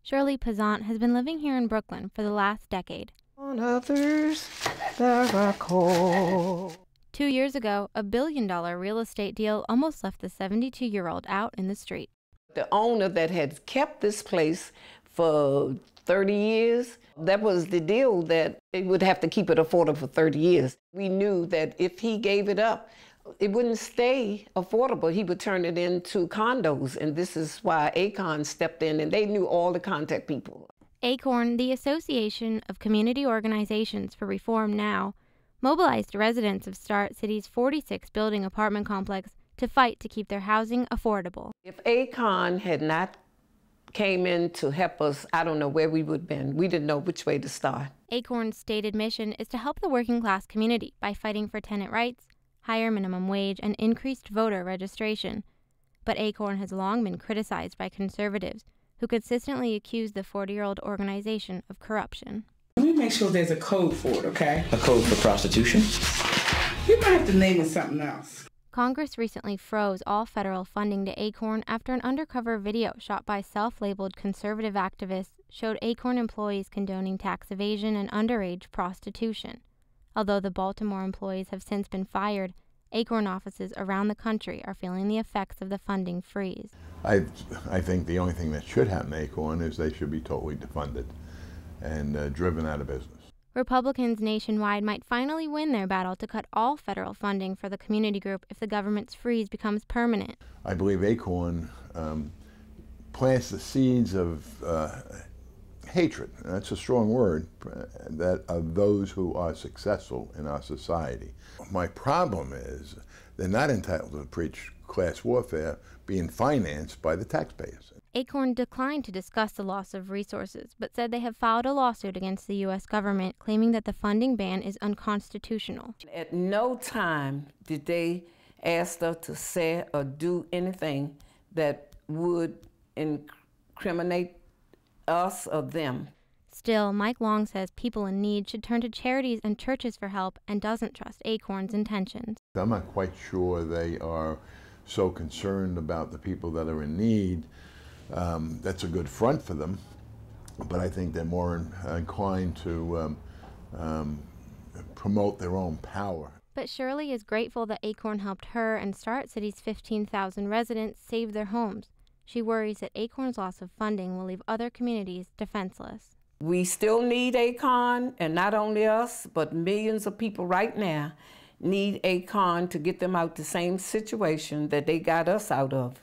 Shirley Pazant has been living here in Brooklyn for the last decade. On others that I call. 2 years ago, a billion-dollar real estate deal almost left the 72-year-old out in the street. The owner that had kept this place for 30 years, that was the deal, that it would have to keep it affordable for 30 years. We knew that if he gave it up, it wouldn't stay affordable. He would turn it into condos, and this is why ACORN stepped in, and they knew all the contact people. ACORN, the Association of Community Organizations for Reform Now, mobilized residents of Start City's 46-building apartment complex to fight to keep their housing affordable. If ACORN had not came in to help us, I don't know where we would have been. We didn't know which way to start. ACORN's stated mission is to help the working-class community by fighting for tenant rights, higher minimum wage, and increased voter registration. But ACORN has long been criticized by conservatives who consistently accuse the 40-year-old organization of corruption. Let me make sure there's a code for it, okay? A code for prostitution? You might have to name it something else. Congress recently froze all federal funding to ACORN after an undercover video shot by self-labeled conservative activists showed ACORN employees condoning tax evasion and underage prostitution. Although the Baltimore employees have since been fired, ACORN offices around the country are feeling the effects of the funding freeze. I think the only thing that should happen to ACORN is they should be totally defunded and driven out of business. Republicans nationwide might finally win their battle to cut all federal funding for the community group if the government's freeze becomes permanent. I believe ACORN plants the seeds of hatred, and that's a strong word, that of those who are successful in our society. My problem is they're not entitled to preach class warfare being financed by the taxpayers. ACORN declined to discuss the loss of resources, but said they have filed a lawsuit against the U.S. government, claiming that the funding ban is unconstitutional. At no time did they ask us to say or do anything that would incriminate us or them. Still, Mike Long says people in need should turn to charities and churches for help and doesn't trust ACORN's intentions. I'm not quite sure they are so concerned about the people that are in need. That's a good front for them, but I think they're more inclined to promote their own power. But Shirley is grateful that ACORN helped her and Start City's 15,000 residents save their homes. She worries that ACORN's loss of funding will leave other communities defenseless. We still need ACORN, and not only us, but millions of people right now need ACORN to get them out the same situation that they got us out of.